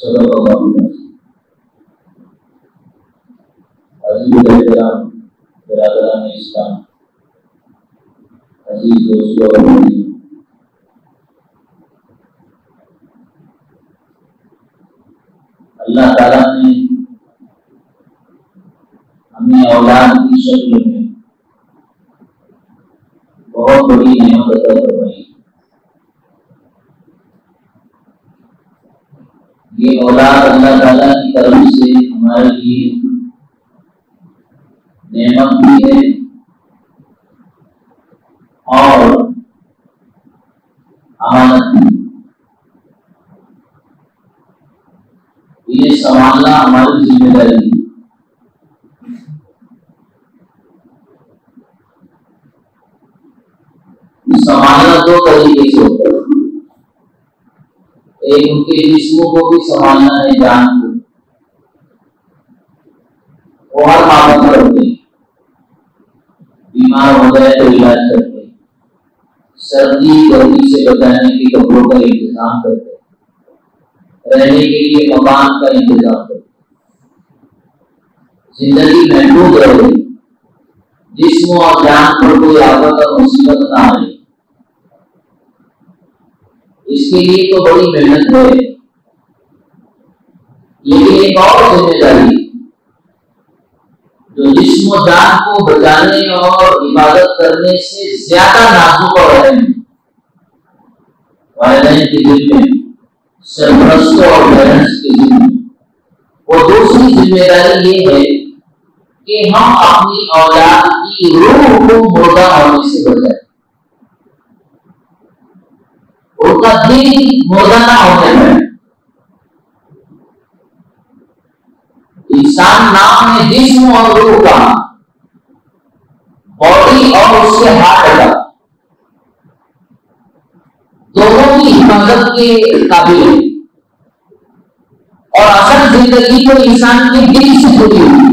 Sallallahu alaihi wasallam. Aziz dalam beragama Islam, aziz dost-dost, अल्लाह ताला ने हमें औलाद की शक्ल में बहुत बड़ी नेमत अता फरमाई। ये औलाद अल्लाह ताला की तरफ से हमारे लिए नेमत भी है और अमानत भी। इन्हें संभालना हमारी जिम्मेदारी है। संभालना दो तरीके से होता है, एक उनके जिस्मों को भी संभालना है, जान को। वो हर मामले में होते हैं, बीमार हो गए तो इलाज करते हैं, सर्दी गर्मी से बचाने के कपड़ों का इंतजाम करते हैं, रहने के लिए मकान का इंतजाम करते हैं। जिंदगी महफूज रहे, जिस्म और जान पर कोई आफत और मुसीबत ना आए, इसके लिए तो बड़ी मेहनत है। लेकिन एक और जिम्मेदारी जो जिस्म और जान को बचाने और इबादत करने से ज्यादा नाजुक और अहम है, वालिदैन के दिल में, सरपरस्तों और पेरेंट्स के दिल में। वो दूसरी जिम्मेदारी ये है कि हम अपनी औलाद की रूह को मुर्दा होने से बचाएं, उनका दिल मुर्दा ना होने में। इंसान नाम है जिस्म और रूह का, बॉडी और उसके हार्ट का, दोनों की हिफाजत के काबिल है। और असल जिंदगी तो इंसान के दिल से जुड़ी हुई है।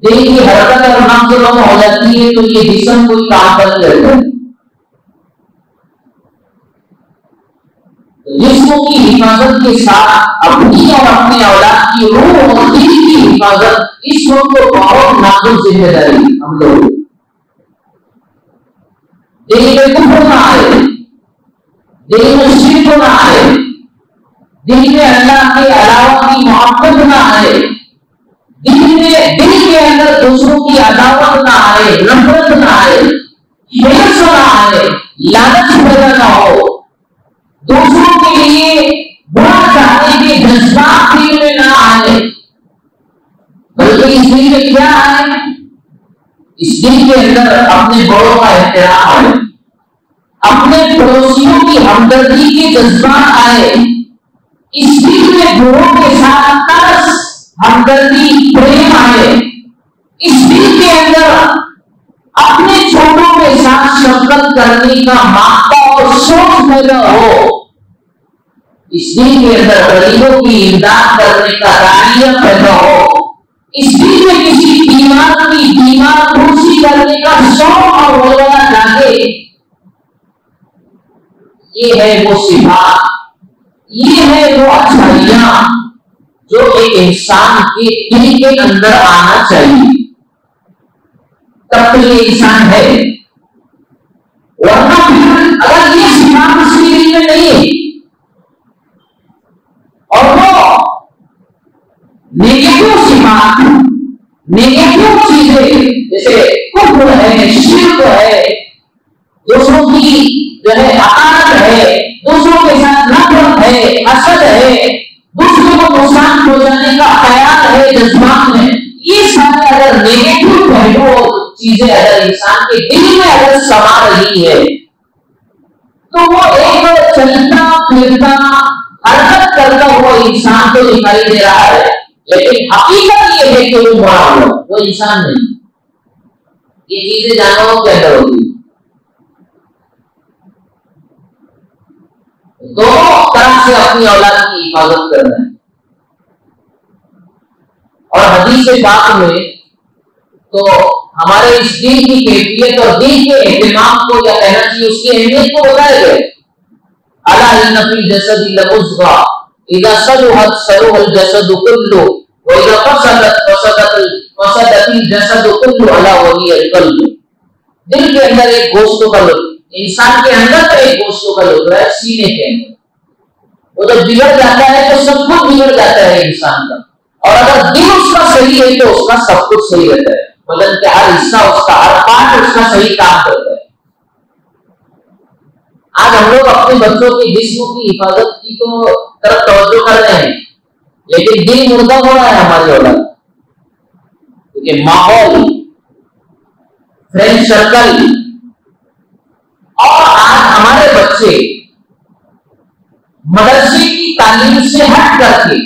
दिल की हरकत और नाम से कम हो जाती है तो ये जिस्म कोई काम कर लेता है। जिस्म की हिफाजत के साथ अपनी और अपने औलाद की रूह और दिल की हिफाजत, इस वक्त को बहुत नाजुक जिम्मेदारी हम लोग। दिल में कुफ्र ना आए, दिल में शिर्क ना आए, दिल में अल्लाह के अलावा की मोहब्बत ना आए, दिल के अंदर दूसरों की अदावत ना आए, नफरत ना आए, हिर्स ना आए, लालच पैदा ना हो, दूसरों के लिए बुरा चाहने के जज्बात दिल में ना आए, बल्कि इस दिल में क्या आए? इस दिल के अंदर अपने बड़ों का एहतराम आए, अपने पड़ोसियों की हमदर्दी के जज्बात आए, इस दिल में गुरों के साथ तरस, हमदर्दी, प्रेम आए, इस दिल के अंदर अपने छोटों के साथ शफकत करने का मापा और सोच पैदा हो, इस दिल के अंदर गरीबों की इमदाद करने का रानिया पैदा हो, इस दिल में किसी बीमार की बीमार खुशी करने का शौक और वजह जागे। ये है वो सिफात, ये है वो अच्छाइयां जो एक इंसान के दिल के अंदर आना चाहिए, तब तो ये इंसान है। वरना फिर अगर ये सिफात उसके दिल में नहीं है और वो नेगेटिव सिफात, नेगेटिव चीजें जैसे कुफ्र है, शिर्क है, दूसरों की जो है हक़ारत है, दूसरों के साथ नफरत है, हसद है, दूसरों को नुकसान पहुंचाने का ख्याल है जज्बात में, ये सारे अगर नेगेटिव पहलू और चीजें अगर इंसान के दिल में अगर समा रही है तो वो एक चलता फिरता हरकत करता हुआ इंसान तो दिखाई दे रहा है, लेकिन हकीकत ये है कि वो मरा हुआ, वो इंसान नहीं। ये चीजें जानवरों के अंदर होती है। दोनों तरह से अपनी औलाद की हिफाजत करना है। और हदीस पाक में तो हमारे इस दिन की कैफियत और दिन के एहतिमाम को या कहना चाहिए उसकी अहमियत को बताया गया। अला इन्ना फी जसदी लमुज़गा इज़ा सलुहत सलुहल जसदु कुल्लु व इज़ा फसदत जसदु कुल्लु अला वहियल कल्ब। दिल के अंदर एक गोश्त का लुत्फ, इंसान के अंदर तो एक गोश्त का लुत्फ है, सीने के अंदर। वो जब बिगड़ जाता है तो सब कुछ बिगड़ जाता है इंसान का, और अगर दिल उसका सही है तो उसका सब कुछ सही रहता है। बदन के हर हिस्सा उसका, हर पार्ट उसका सही काम करता है। आज हम लोग अपने बच्चों के जिस्म की हिफाजत की तो तरफ तवज्जो कर रहे हैं, लेकिन दिल मुर्दा हो रहा है हमारी औलाद, क्योंकि माहौल, फ्रेंड सर्कल, और आज हमारे बच्चे मदरसे की तालीम से हट करके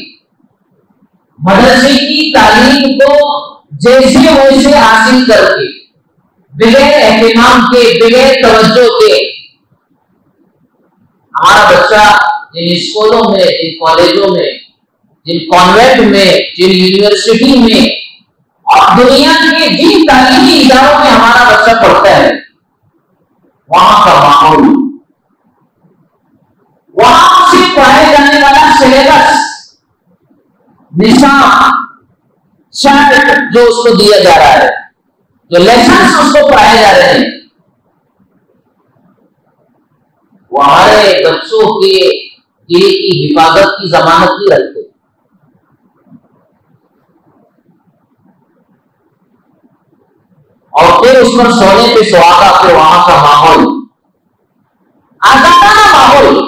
मदरसे की तालीम को जैसे वैसे हासिल करके बगैर एहतिमाम के, बगैर तवज्जो के, हमारा बच्चा जिन स्कूलों में, जिन कॉलेजों में, जिन कॉन्वेंट में, जिन यूनिवर्सिटी में और दुनिया के जिन तालीमी इदारों में हमारा बच्चा पढ़ता है, वहां का माहौल, वहां से पढ़ाए जाने वाला सिलेबस, निशान, चार्ट जो उसको दिया जा रहा है, जो लेसन उसको पढ़ाए जा रहे हैं, वो हमारे बच्चों के दिल की हिफाजत की जमानत नहीं रखते। और फिर उस पर सोने पे सुहागा, फिर वहां का माहौल, आजादाना माहौल,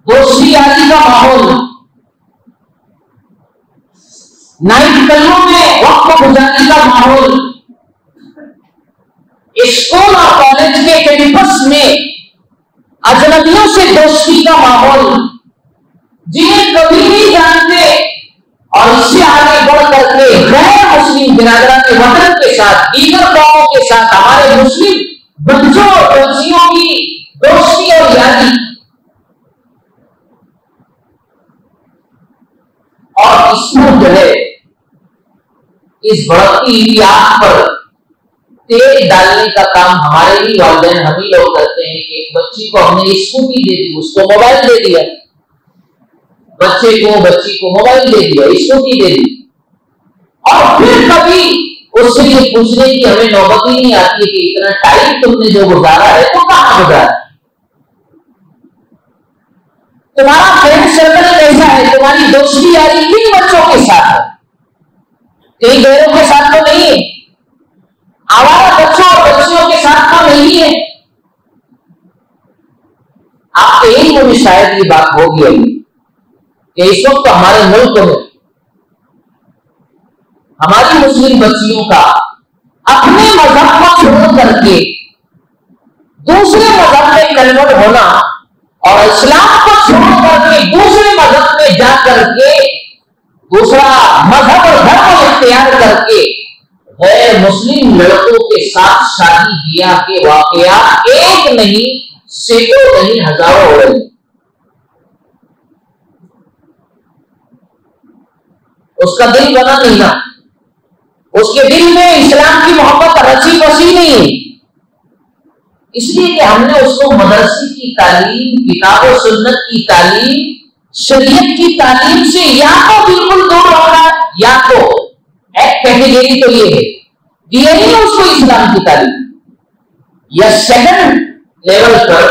दोस्ती यारी का माहौल, नाइट क्लबों में वक्त गुजारने का माहौल, स्कूल और कॉलेज के कैंपस में अजनबियों से दोस्ती का माहौल, जिन्हें कभी नहीं जानते, और इससे आगे बढ़ करके गैर मुस्लिम बिरादरान के वतन के साथ, दीगर कौमों के साथ हमारे मुस्लिम बच्चों और बच्चियों की दोस्ती और यारी, और इसमें जो है इस भड़कती हुई आग पर तेल डालने का काम हमारे ही वालिदैन, हम ही लोग करते हैं कि एक बच्ची को हमने स्कूटी दे दी, उसको मोबाइल दे दिया, बच्चे को, बच्ची को मोबाइल दे दिया, स्कूटी दे दी, और फिर कभी उससे ये पूछने की हमें नौबत ही नहीं आती है कि इतना टाइम तुमने जो गुजारा है तो कहां गुजारा, तुम्हारा फ्रेंड सर्कल कैसा है, तुम्हारी दोस्ती यारी किन बच्चों के साथ है, कई गैरों के साथ तो नहीं है, आवारा बच्चों और बच्चियों के साथ तो नहीं है। आपके इल्म में शायद ये बात होगी अभी कि इस वक्त हमारे मुल्क में हमारी मुस्लिम बच्चियों का अपने मजहब को छोड़ करके दूसरे मजहब में कन्वर्ट होना और इस्लाम को छोड़ करके दूसरे मजहब में जा करके दूसरा मजहब और धर्म इख्तियार करके गैर मुस्लिम लड़कों के साथ शादी ब्याह के वाकयात एक नहीं, सैकड़ों नहीं, हजारों हो रहे। उसका दिल बना नहीं ना, उसके दिल में इस्लाम की मोहब्बत रची बसी नहीं है, इसलिए कि हमने उसको मदरसे की तालीम, किताब और सुन्नत की तालीम, शरीयत की तालीम से या तो बिल्कुल दूर रखा है, या तो एक कैटेगरी तो ये है दिया ही उसको इस्लाम की तालीम, या सेकंड लेवल पर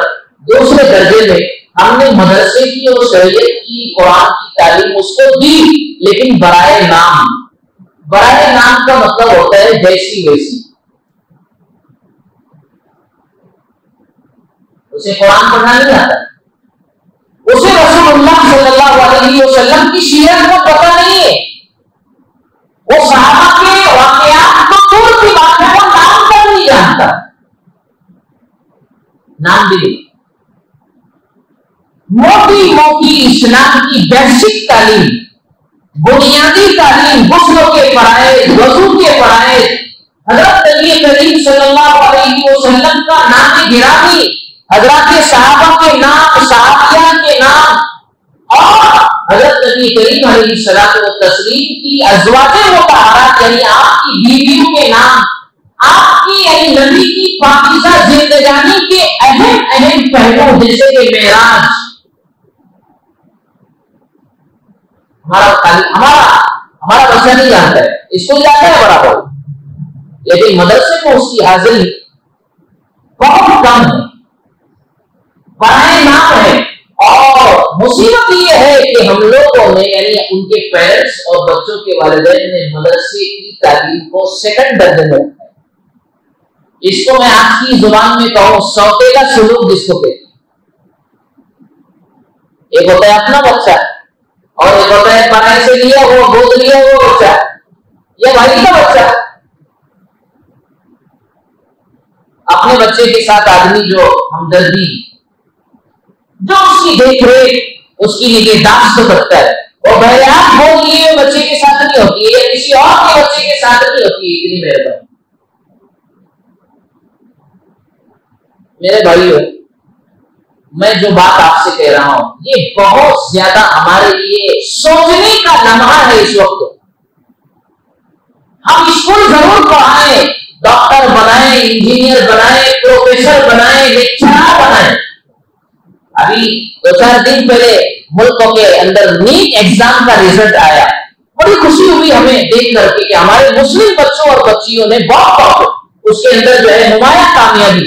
दूसरे दर्जे में हमने मदरसे की और शरीयत की कुरान की तालीम उसको दी, लेकिन बराए नाम। बराए नाम का मतलब होता है जैसी वैसी। उसे कुरान पढ़ना नहीं आता, उसे रसूलुल्लाह सल्लल्लाहु अलैहि वसल्लम की सीरत को पता नहीं है, वो सहाबा के वाकयात को दूर की बात है, वो नाम तक नहीं जानता, नाम भी। मोटी मोटी इस्लाम की बेसिक तालीम, बुनियादी तालीम, गुस्ल के फराइज, वजू के फराइज, हजरत नबी करीम सल्लल्लाहु अलैहि वसल्लम का नाम गिरामी, हजरत सहाबा के नाम, सहाबिया के नाम और हजरत नबी करीम अलैहिस्सलातु वस्सलाम की अज़वाजे मुतहहरात यानी आपकी बीवियों के नाम, आपकी यानी नबी की पाकीज़ा जिंदगानी के अहम अहम पहलू जैसे कि मेराज। हमारा बच्चा नहीं जानता है, स्कूल जाता है बराबर, लेकिन मदरसे में उसकी हाजिरी बहुत कम है, बराए नाम है। और मुसीबत ये है कि हम लोगों ने यानी उनके पेरेंट्स और बच्चों के वालिदैन ने मदरसे की तालीम को सेकंड दर्जे में रखा है। इसको मैं आज की जुबान में कहूं सौतेला सुलूक जिसको कहते हैं। एक होता है अपना बच्चा और एक होता है पराये से लिया वो गोद लिया वो बच्चा, ये भाई का बच्चा। अपने बच्चे के साथ आदमी जो हमदर्दी, जो उसकी देखरेख, उसकी निगहदाश्त करता है, वो बहरहाल गोद लिए बच्चे के साथ नहीं होती है या किसी और के बच्चे के साथ नहीं होती है। इतनी मेहरबानी मेरे भाइयों, मैं जो बात आपसे कह रहा हूं ये बहुत ज्यादा हमारे लिए सोचने का लम्हा है। इस वक्त हम स्कूल जरूर पढ़ाएं, डॉक्टर बनाएं, इंजीनियर बनाएं, प्रोफेसर बनाएं, लेक्चरर बनाएं। अभी 2-4 दिन पहले मुल्कों के अंदर नीट एग्जाम का रिजल्ट आया, बड़ी खुशी हुई हमें देख करके कि हमारे मुस्लिम बच्चों और बच्चियों ने बहुत उसके अंदर जो है नुमाया कामयाबी,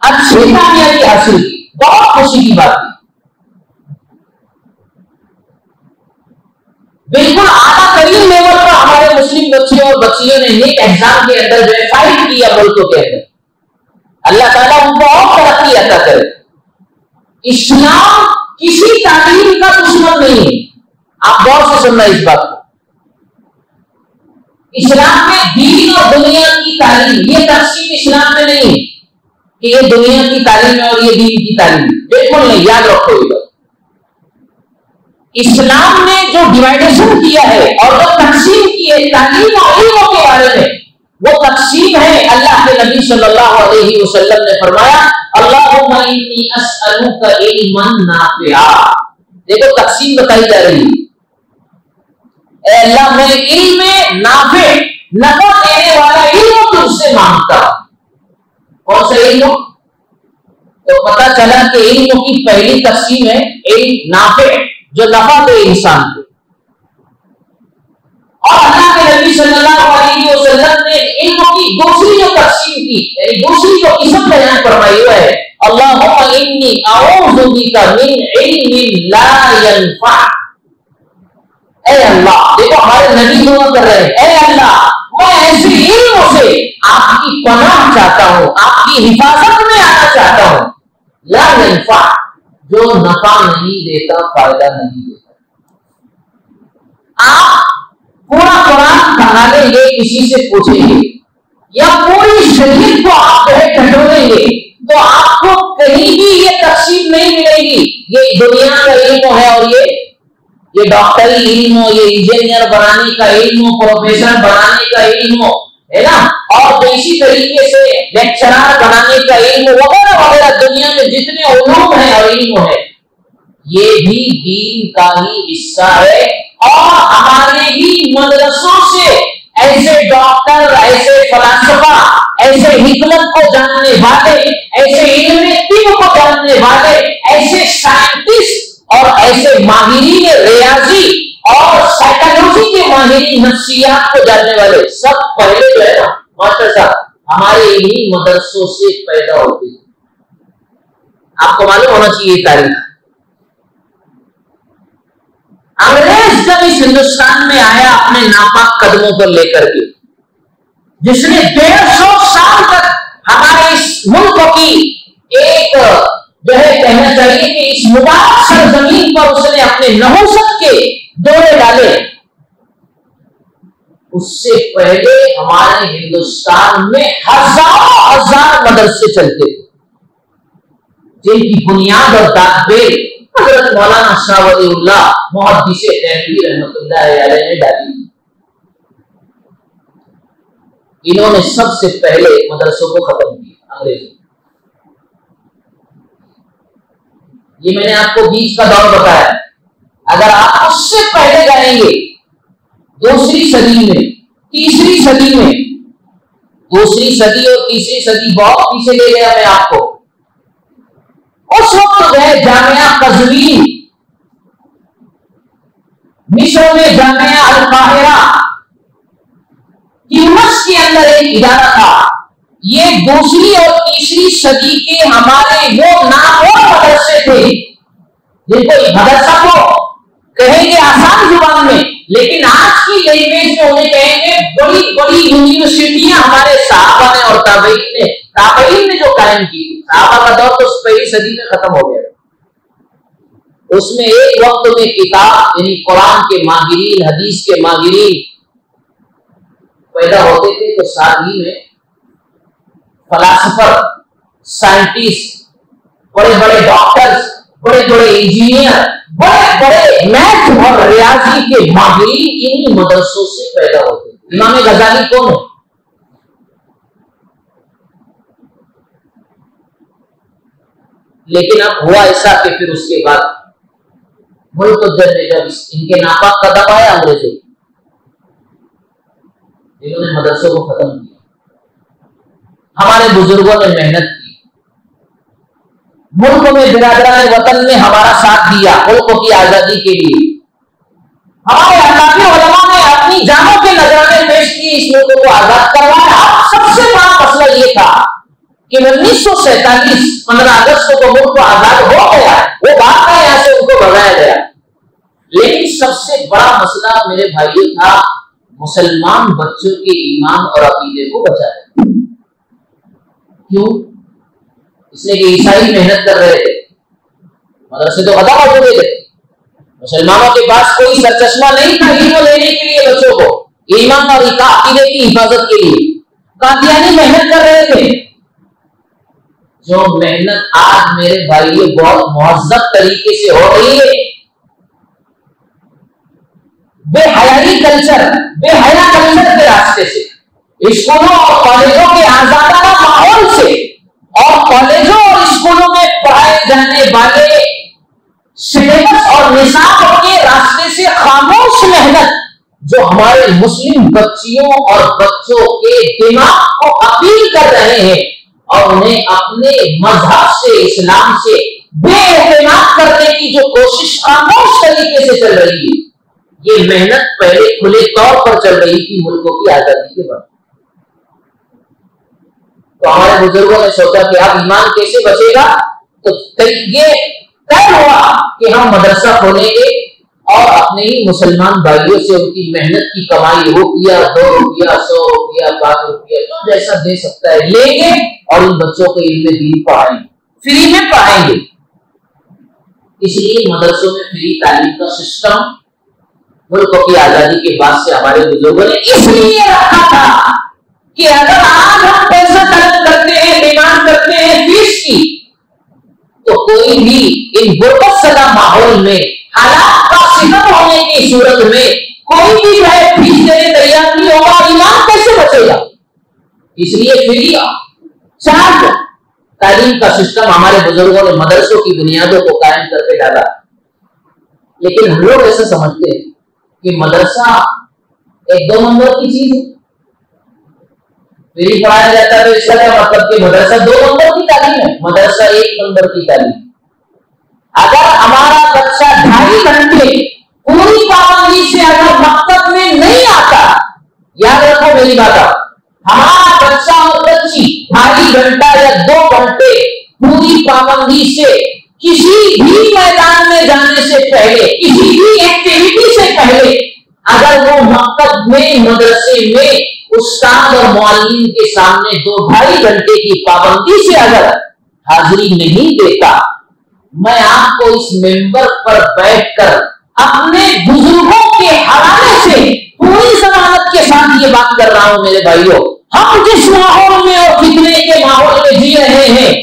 अच्छी कामयाबी हासिल की। बहुत खुशी की बात है। बिल्कुल आला तरीन लेवल पर हमारे मुस्लिम बच्चे और बच्चियों ने नीट एग्जाम के अंदर जो है फाइट किया मुल्कों के अंदर। अल्लाह ताला उनको और तरक्की अता करे। इस्लाम किसी तालीम का दुश्मन नहीं है, आप गौर से सुनना इस बात को। इस्लाम में दीन और दुनिया की तालीम, ये तकसीम इस्लाम में नहीं है कि ये दुनिया की तालीम है और ये दीन की तालीम, बिल्कुल नहीं। याद रखो ये बात। इस्लाम ने जो डिवाइडेशन किया है और जो तकसीम की है तालीम और इल्म के बारे में, वो तकसीम है अल्लाह के नबी सल्लल्लाहु अलैहि वसल्लम ने फरमाया, अल्लाहुम्मा इन्नी अस्अलुका इल्मन नाफिआ। देखो तकसीम बताई जा रही है, ए अल्लाह मैं इल्म नाफे, नफा देने वाला इल्म तुझसे मांगता हूं। कौन सा इल्म? तो पता चला कि इल्म की पहली तकसीम है इल्म नाफे, जो नफा दे इंसान को। और अल्लाह के नबी सल्लल्लाहु अलैहि वसल्लम ने इल्म की दूसरी जो तकसीम की, यानी दूसरी जो किस्म बयान फरमाई हुआ है, अल्लाहुम्मा इन्नी अऊज़ु बिका मिन इल्मिन ला यनफा। ऐ अल्लाह, देखो हमारे नबी दुआ कर रहे हैं, ऐ अल्लाह मैं ऐसे इल्म से आपकी पनाह चाहता हूं, आपकी हिफाजत में आना चाहता हूं, ला यनफा, जो नफा नहीं देता, फायदा नहीं देता। आप पूरा कुरान पढ़ा लेंगे, किसी से पूछेंगे या पूरी शरीयत को आप टटोलेंगे तो आपको कहीं भी ये तकसीम नहीं मिलेगी। ये दुनिया का इल्म है और ये डॉक्टरी इल्म, ये इंजीनियर बनाने का इल्म, प्रोफेसर बनाने का इल्म है ना, और इसी तरीके से लेक्चरर बनाने का इल्म वगैरह वगैरह, दुनिया में जितने उलूम है और इल्म है, ये भी दीन का ही हिस्सा है। और हमारे ही मदरसों से ऐसे डॉक्टर, ऐसे फलासफा, ऐसे हिकमत को जानने वाले, ऐसे इल्म तिब को जानने वाले, ऐसे साइंटिस्ट और ऐसे माहिरीन रियाजी और साइकोलॉजी के माहिरीन नफ्सियात को जानने वाले सब पहले जो है ना मास्टर साहब हमारे इन्हीं मदरसों से पैदा होते हैं। आपको मालूम होना चाहिए तारीख। जब इस हिंदुस्तान में आया अपने नापाक कदमों पर लेकर के, जिसने 150 साल तक हमारे इस मुल्क की एक जो है कहना चाहिए कि इस मुबारक सरजमीन पर उसने अपने नहुसत के दौरे डाले, उससे पहले हमारे हिंदुस्तान में हजारों हजार मदरसे चलते थे, जिनकी बुनियाद और दाखिल हजरत मौलाना शाह वलीउल्लाह मुहद्दिसे देहलवी रहमतुल्लाह अलैह ने डाली। इन्होंने सबसे पहले मदरसों को खत्म किया अंग्रेजों। ये मैंने आपको 20 का दौर बताया। अगर आप उससे पहले जाएंगे दूसरी सदी में, तीसरी सदी में, दूसरी सदी और तीसरी सदी बहुत पीछे ले गया मैं आपको। उस वक्त जो है जामिया कज़वीन, मिस्र में जामिया अल काहिरा, यूनस के अंदर एक इदारा था। ये दूसरी और तीसरी सदी के हमारे वो नामवर मदरसे थे, जिनको मदरसा को कहेंगे आसान जुबान में, लेकिन आज की लैंग्वेज में उन्हें कहेंगे बड़ी बड़ी यूनिवर्सिटियां हमारे सहाबा ने और ताबईन ने जो कायम की। सहाबा का दौर तो पहली सदी में खत्म हो गया। उसमें एक वक्त में किताब यानी कुरान के माहिरीन, हदीस के माहिरीन पैदा होते थे, तो साथ ही में फलासफर, साइंटिस्ट, बड़े बड़े डॉक्टर्स, बड़े बड़े इंजीनियर, बड़े बड़े मैथ और रियाजी के माहिरीन इन मदरसों से पैदा होते थे। इमाम गजाली कौन है? लेकिन अब हुआ ऐसा कि फिर उसके बाद मुल्क जब इनके नापाक कदम आया अंग्रेजों, इन्होंने मदरसों को खत्म किया। हमारे बुजुर्गों ने मेहनत की, मुल्क में बिरादरान वतन ने हमारा साथ दिया मुल्क की आजादी के लिए। हमारे अल्लाह उलमा ने अपनी जानों के नजराने पेश किए, इस मुल्क को आजाद करवाया। सबसे बड़ा मसला ये था कि 1947 15 अगस्त को मुल्क को आजाद हो गया, वो बात है यहां से उनको भगाया गया। लेकिन सबसे बड़ा मसला मेरे भाइयों था मुसलमान बच्चों के ईमान और अकीदे को बचाया। क्यों? इसलिए कि ईसाई मेहनत कर रहे थे, मदरसे तो खत्म हो चुके थे, मुसलमानों के पास कोई सरचश्मा नहीं था इल्म लेने के लिए बच्चों को ईमान और अकीदे की हिफाजत के लिए। कादियानी मेहनत कर रहे थे, जो मेहनत आज मेरे भाइयों बहुत मुहज़्ज़ब तरीके से हो रही है। बेहयाई कल्चर, बेहया कल्चर के रास्ते से, स्कूलों और कॉलेजों के आजादाना माहौल से और कॉलेजों और स्कूलों में पढ़ाए जाने वाले सिलेबस और निसाब के रास्ते से खामोश मेहनत जो हमारे मुस्लिम बच्चियों और बच्चों के दिमाग को अपील कर रहे हैं और उन्हें अपने मजहब से, इस्लाम से बेइत्तेमाद करने की जो कोशिश खामोश तरीके से चल रही है, ये मेहनत पहले खुले तौर पर चल रही थी मुल्कों की आजादी के बाद। तो हमारे बुजुर्गों ने सोचा कि अब ईमान कैसे बचेगा, तो ये तय हुआ कि हम मदरसा खोलेंगे और अपने ही मुसलमान भाइयों से उनकी मेहनत की कमाई ₹1, ₹2, ₹100, ₹5 जो जैसा दे सकता है लेंगे और इन बच्चों को इल्म दीन पढ़ाएंगे, फ्री में पढ़ाएंगे। इसलिए मदरसों में फ्री तालीम का सिस्टम मुल्क की आजादी के बाद से हमारे बुजुर्गों ने इसलिए रखा था कि अगर आज हम पैसा तलब करते हैं, डिमांड करते हैं फीस की, तो कोई भी इन गुर्बत सदा माहौल में हालात का शिकन होने की सूरत में कोई भी जो है फीस देने तैयार नहीं होगा, ईमान कैसे बचेगा? इसलिए फ्री चार्ज तालीम का सिस्टम हमारे बुजुर्गों ने मदरसों की बुनियादों को कायम करके डाला। लेकिन हम लोग ऐसा समझते हैं कि मदरसा एक 2 नंबर की चीज है, फ्री पढ़ाया जाता है, तो इसका क्या मतलब कि मदरसा 2 नंबर की तालीम है? मदरसा 1 नंबर की तालीम। अगर हमारा बच्चा 2.5 घंटे पूरी पाबंदी से अगर मकतब में नहीं आता, याद रखो मेरी बात, हमारा बच्चा और बच्ची 2.5 घंटा या 2 घंटे पूरी पाबंदी से किसी भी मैदान में जाने से पहले, किसी भी एक्टिविटी से पहले अगर वो मकतब में, मदरसे में उस्ताद और मुअल्लिम के सामने 2-2.5 घंटे की पाबंदी से अगर हाजिरी नहीं देता, मैं आपको इस मेंबर पर बैठकर अपने बुजुर्गों के हवाले से पूरी जमानत के साथ ये बात कर रहा हूं मेरे भाइयों, हम जिस माहौल में और फितने के माहौल में जी रहे हैं,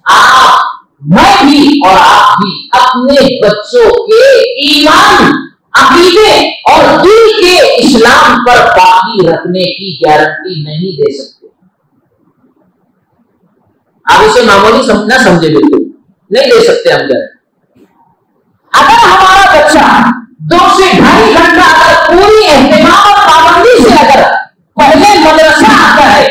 आप, मैं भी और आप भी अपने बच्चों के ईमान, अकीदे और दिल के इस्लाम पर बाकी रखने की गारंटी नहीं दे सकते। आप इसे मामूली ना समझे, बिल्कुल नहीं दे सकते हम गारंटी। अगर हमारा बच्चा 2 से 2.5 घंटा अगर पूरी एहतिमाम और पाबंदी से अगर पहले मदरसा आता है,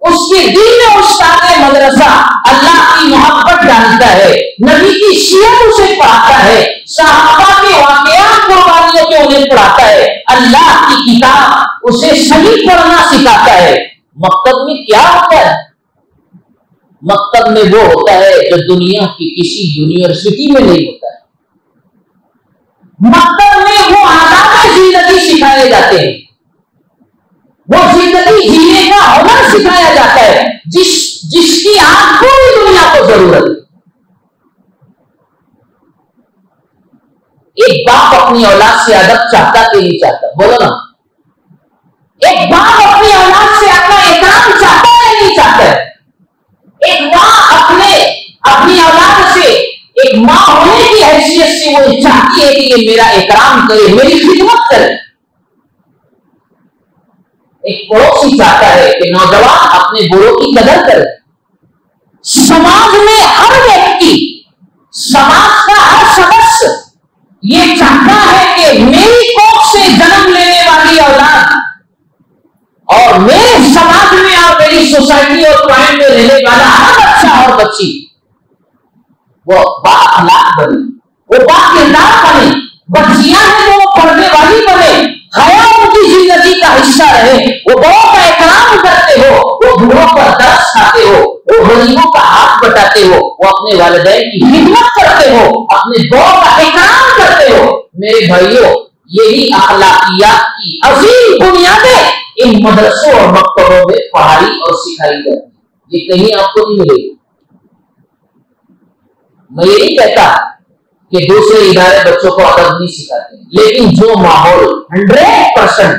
उसके दिल में उस्ताद मदरसा अल्लाह की मोहब्बत डालता है, नबी की सीरत उसे पढ़ाता है, सहाबा के वाक़यात कुर्बानियों के उन्हें पढ़ाता है, अल्लाह की किताब उसे सही पढ़ना सिखाता है। मकतब में क्या होता है? मकतब में वो होता है जो दुनिया की किसी यूनिवर्सिटी में नहीं होता है। मकतब में वो आदाब जिंदगी सिखाए जाते हैं, वो जिंदगी जीने का हुनर सिखाया जाता है जिसकी आज पूरी दुनिया को जरूरत है। एक बाप अपनी औलाद से अदब चाहता कि नहीं चाहता? बोलो ना। एक बाप अपनी औलाद से अपना इकराम चाहता है नहीं चाहता है? एक माँ अपनी औलाद से, एक माँ होने की हैसियत से वो चाहती है कि ये मेरा इकराम करे, मेरी खिदमत करे। एक पड़ोसी चाहता है कि नौजवान अपने बड़ों की कदर करे। समाज में हर व्यक्ति, समाज का हर सदस्य ये चाहता है कि मेरी कोख से जन्म लेने वाली औलाद और मेरे समाज में और मेरी सोसाइटी और क्लाइंट में रहने वाला हर बच्चा और बच्ची वो बाअखलाक बने, वो बाकिरदार बने, बच्चियां हैं वो पढ़ने वाली बने, हया उनकी जिंदगी का हिस्सा रहे, वो बड़ों का इकराम करते हो, वो बूढ़ों का दर्स खाते हो, वो गरीबों का हाथ बटाते हो, वो अपने वालिदैन की खिदमत करते हो, अपने बड़ों का इकराम करते हो। मेरे भाइयों, यही अखलाकियात की अजीम बुनियादें इन मदरसों और मकतबों में पढ़ाई और सिखाई जाती है। ये कहीं आपको नहीं मिलेगी। मैं ये नहीं कहता कि दूसरे इदारे बच्चों को अदब नहीं सिखाते, लेकिन जो माहौल 100%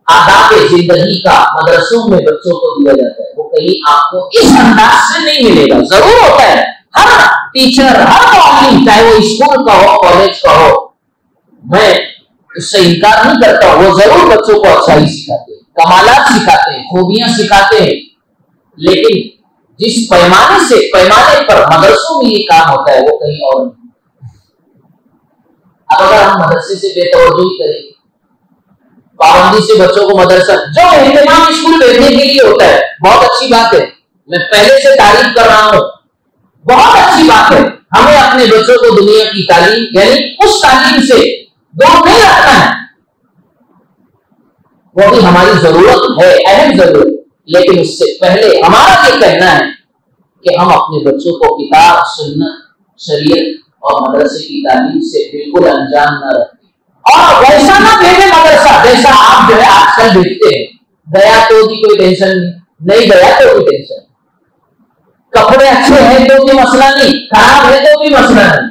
आदाब जिंदगी का मदरसों में बच्चों को दिया जाता है, वो कहीं आपको इस अंदाज से नहीं मिलेगा। जरूर होता है, हर टीचर, हर मुअल्लिम, चाहे वो स्कूल का हो, कॉलेज का हो, मैं उससे इनकार नहीं करता, वो जरूर बच्चों को अच्छाई सिखाते हैं, कमालात सिखाते हैं, खूबियां सिखाते हैं, लेकिन जिस पैमाने पर मदरसों में ये काम होता है वो कहीं और नहीं। अब अगर हम मदरसे से बेतवज्जोही करें, पाबंदी से बच्चों को मदरसा, जो एहतिमाम स्कूल भेजने के लिए होता है, बहुत अच्छी बात है, मैं पहले से तारीफ कर रहा हूं, बहुत अच्छी बात है। हमें अपने बच्चों को दुनिया की तालीम यानी उस तालीम से दूर नहीं रखना है, वो भी हमारी जरूरत है, अहम जरूरत, लेकिन उससे पहले हमारा ये कहना है कि हम अपने बच्चों को किताब, सुन्नत, शरीयत और मदरसे की तालीम से बिल्कुल अनजान न रखें, और वैसा ना भेजे मदरसा जैसा आप जो है आजकल भेजते हैं। गया तो भी कोई टेंशन नहीं गया तो भी टेंशन, कपड़े अच्छे हैं तो भी मसला नहीं, खराब है तो भी मसला नहीं।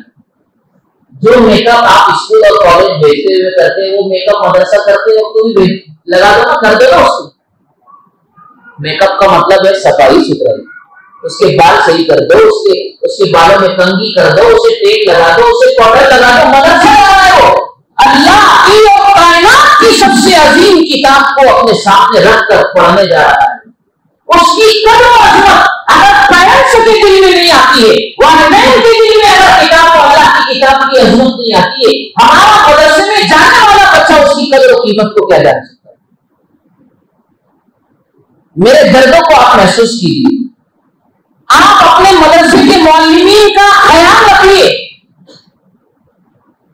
जो मेकअप आप स्कूल और कॉलेज भेजते हुए करते हैं, वो मेकअप मदरसा करते हो तो भी लगा दो ना, कर दो ना उसको। मेकअप का मतलब है सफाई सुथराई, उसके बाल सही कर दो, उसके बालों में कंघी कर दो, उसे तेल लगा दो, उसे पाउडर लगा दो, मदरसा लगा दो। अल्लाह की और कायनात की सबसे अजीम किताब को अपने सामने रखकर पढ़ने जा रहा है, उसकी कदर और अजमत अगर पेरेंट्स के दिल में नहीं आती है, वालिदैन के दिल में अगर किताब और अल्लाह की किताब की अजमत नहीं आती है, हमारा मदरसे में जाने वाला बच्चा उसकी कदर और कीमत को क्या जान सकता है? मेरे दर्दों को आप महसूस कीजिए। आप अपने मदरसे के मुअल्लिमीन का ख्याल रखिए,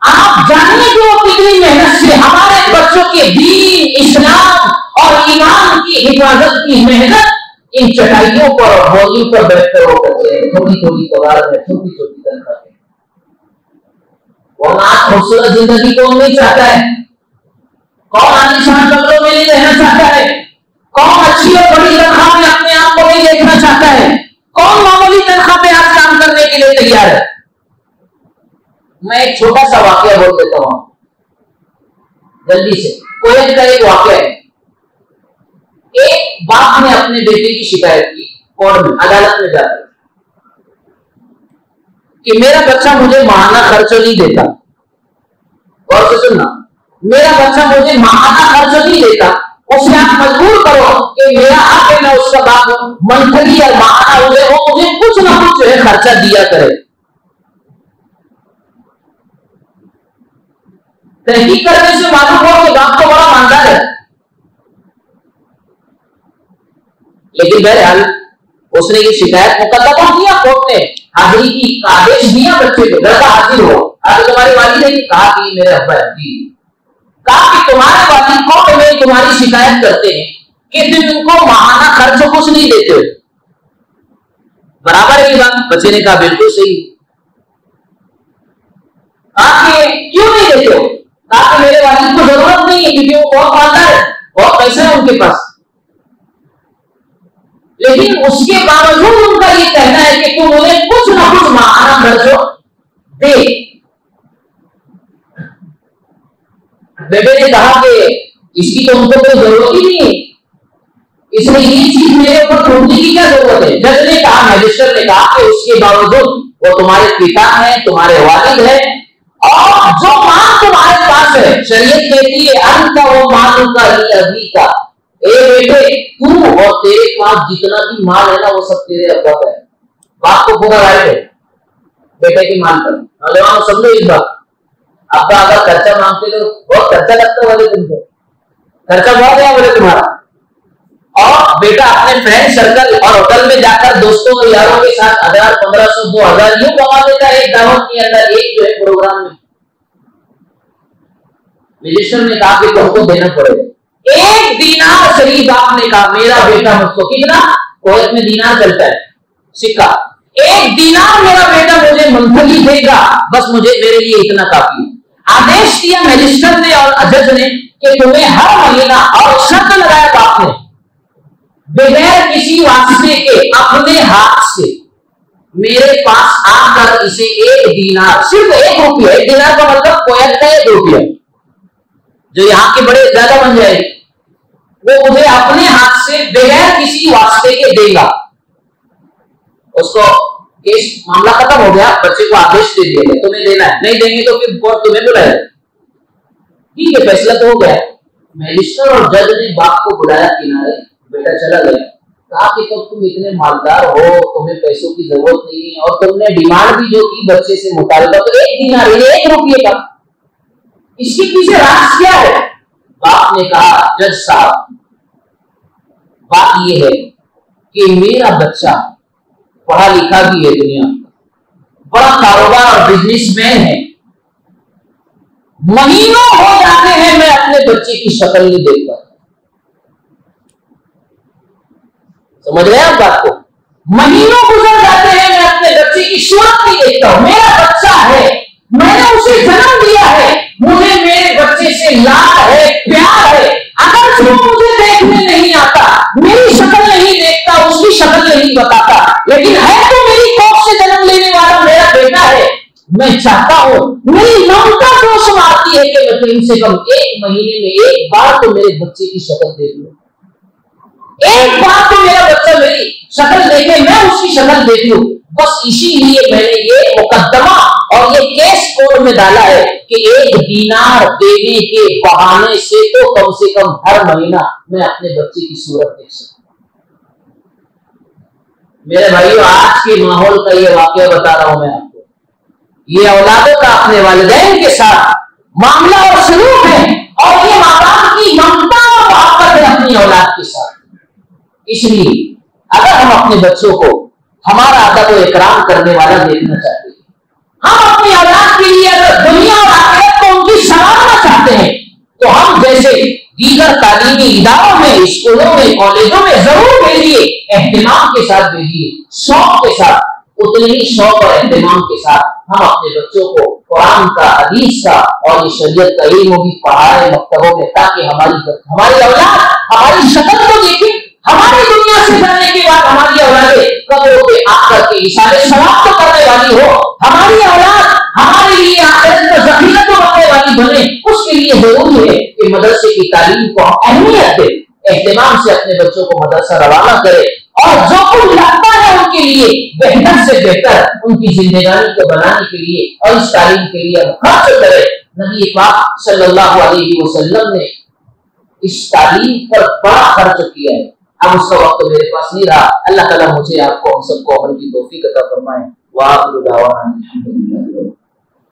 आप जानिए कि वो कितनी मेहनत से हमारे बच्चों के दीन, इस्लाम और ईमान की हिफाजत की मेहनत इन चटाइयों पर और बोलियों पर बैठकर वो करते हैं, थोड़ी थोड़ी पगार में, छोटी छोटी तनख्वाह में। वरना खूबसूरत जिंदगी कौन नहीं चाहता है? कौन आलीशान कमरों में नहीं रहना चाहता है? कौन अच्छी और बड़ी तनख्वाह में अपने आप को नहीं देखना चाहता है? कौन मामूली तनख्वाह पे आज काम करने के लिए तैयार है? मैं एक छोटा सा वाकया बोल देता हूं जल्दी से। कोयत का एक वाकया है। एक बाप ने अपने बेटे की शिकायत की कोर्ट में, अदालत में जाकर कि मेरा बच्चा मुझे माहाना खर्च नहीं देता। गौर से सुनना, मेरा बच्चा मुझे माहाना खर्च नहीं देता, उसे आप मजबूर करो कि मेरा आप मैं उसका बाप मंथली या माहाना मुझे कुछ ना कुछ जो है खर्चा दिया करे। तहकीक करने से मालूम हो कि बाप तो बड़ा ईमानदार है, लेकिन बहरहाल उसने ये शिकायत मुकदमा किया, कोर्ट ने हाजिरी की आदेश दिया, बच्चे को लड़का हाजिर हो। आज तुम्हारे वालिद ने कहा कि मेरे अब्बा जी कहा कि तुम्हारे वालिद कोर्ट में तुम्हारी शिकायत करते हैं कि तुम उनको माहाना खर्च कुछ नहीं देते हो। बराबर है ये बात? बच्चे ने कहा बिल्कुल सही। क्यों नहीं देते हो? कहा मेरे वालिद को जरूरत नहीं है क्योंकि वो बहुत ईमानदार है, बहुत पैसा है उनके पास, लेकिन उसके बावजूद उनका ये कहना है कि तुम उन्हें कुछ ना कुछ माहाना खर्च दे। बेटे ने कहा कि इसकी तो उनको कोई जरूरत ही नहीं है, इसलिए ये चीज मेरे ऊपर थोपने की क्या जरूरत है? जज ने कहा, मैजिस्ट्रेट ने कहा कि उसके बावजूद वो तुम्हारे पिता हैं, तुम्हारे वालिद हैं, और जो माल तुम्हारे पास है, शरीयत कहती है अंत वो माल का अभी का, ए बेटे तू और तेरे पास जितना भी माल है ना वो सब तेरे अब्बा का है। बाप को पूरा राइट है बेटे के माल पर। नौजवान समझो इस बात। अब्बा अगर खर्चा मांगते तो बहुत खर्चा लगता बोले तुमको, खर्चा बहुत है बोले तुम्हारा, और बेटा अपने फ्रेंड सर्कल और होटल में जाकर दोस्तों और यारों के साथ 1000, 1500, 2000 यूं कमा देता है एक दावत के अंदर, एक जो है प्रोग्राम में। मिनिस्टर ने कहा कि तुमको देना पड़ेगा 1 दीनार। शरीफ बाप ने कहा मेरा बेटा मुझको, कितना कोयत में दीनार चलता है सिक्का, 1 दीनार मेरा बेटा मुझे मंथली देगा, बस मुझे मेरे लिए इतना काफी। आदेश दिया मैजिस्ट्रेट ने और जज ने कि तुम्हें हर महीना, और शर्त लगाया बाप ने, बगैर किसी वास्ते के अपने हाथ से मेरे पास आकर इसे 1 दीनार, सिर्फ 1 रुपया, 1 दीनार का मतलब कोयत का 1 रुपया, जो यहाँ के बड़े ज्यादा बन जाए, वो मुझे अपने हाथ से बगैर किसी वास्ते के देगा। उसको केस मामला खत्म हो गया, बच्चे को आदेश दे दिया तुम्हें देना है, नहीं देंगे तो फिर कोर्ट तुम्हें बुलाएगा। ठीक है, फैसला तो हो गया। मैजिस्ट्रेट और जज ने बाप को बुलाया किनारे, बेटा चला गया, कहा कि तो तुम इतने मालदार हो, तुम्हें पैसों की जरूरत नहीं है, और तुमने डिमांड भी जो की बच्चे से मुताबिक, तो 1 दीनार 1 रुपये का, इसके पीछे राज क्या है? बाप ने कहा जज साहब बात यह है कि मेरा बच्चा पढ़ा लिखा भी है, दुनिया बड़ा कारोबार और बिजनेसमैन है, महीनों हो जाते हैं मैं अपने बच्चे की शक्ल नहीं देख पाता। समझ रहे हैं आप बात को? महीनों गुजर जाते हैं मैं अपने बच्चे की सूरत नहीं देखता हूं। मेरा बच्चा है, मैंने उसे जन्म दिया है, मुझे मेरे बच्चे से लाड है, प्यार है, अगर वो मुझे देखने नहीं आता, मेरी शक्ल नहीं देखता, उसकी शक्ल नहीं बताता, लेकिन है तो मेरी कोख से जन्म लेने वाला मेरा बेटा है, मैं चाहता हूं, मेरी ममता जोश मारती है कि मैं कम से कम 1 महीने में 1 बार तो मेरे बच्चे की शक्ल देख लूं, 1 बार तो मेरा बच्चा मेरी शक्ल देखे, मैं उसकी शक्ल देख लूं। बस इसीलिए मैंने ये मुकदमा और ये केस कोर्ट में डाला है कि 1 दीनार देने के बहाने से कम हर महीना मैं अपने बच्चे की सूरत देख सकता हूं। मेरे भाइयों, आज के माहौल का ये वाकया बता रहा हूं मैं आपको, ये औलादों का अपने वालिदैन के साथ मामला और सलूक है, और ये माँ बाप की ममता और मोहब्बत है अपनी औलाद के साथ। इसलिए अगर हम अपने बच्चों को हमारा अदब और इकराम करने वाला देखना चाहते हैं, हम अपनी औलाद के लिए अगर दुनिया और आखिरत को उनकी संवारना चाहते हैं, तो हम जैसे दीगर तालीमी इदारों में, स्कूलों में, कॉलेजों में जरूर भेजिए, एहतिमाम के साथ भेजिए, शौक के साथ उतने ही शौक और एहतिमाम के साथ हम अपने बच्चों को कुरान का, हदीस का और ये शरीयत का इल्म भी पढ़ाएं मक्तबों में, ताकि हमारी औलाद हमारी शक्ल को देखे। हमारी दुनिया से जाने के बाद हमारी औलादें कब्रों पे आकर के इशारे सवाब तो करने वाली हो, हमारी औलाद हमारे लिए आखिरत में ज़ख़ीरा तो बनने वाली बने। उसके लिए जरूरी है कि मदरसे की तालीम को हम अहमियत दें, एहतिमाम से अपने बच्चों को मदरसा रवाना करें, और जो कुछ लगता है उनके लिए बेहतर से बेहतर उनकी जिंदगानी को बनाने के लिए और इस तालीम के लिए हम खर्च करें। नबी पाक सल्लल्लाहु अलैहि वसल्लम ने इस तालीम पर बड़ा खर्च किया है। अब उसका वक्त मेरे पास नहीं रहा। अल्लाह ताला मुझे आपको हम सबको अमल की तौफीक अता फरमाए। वाह।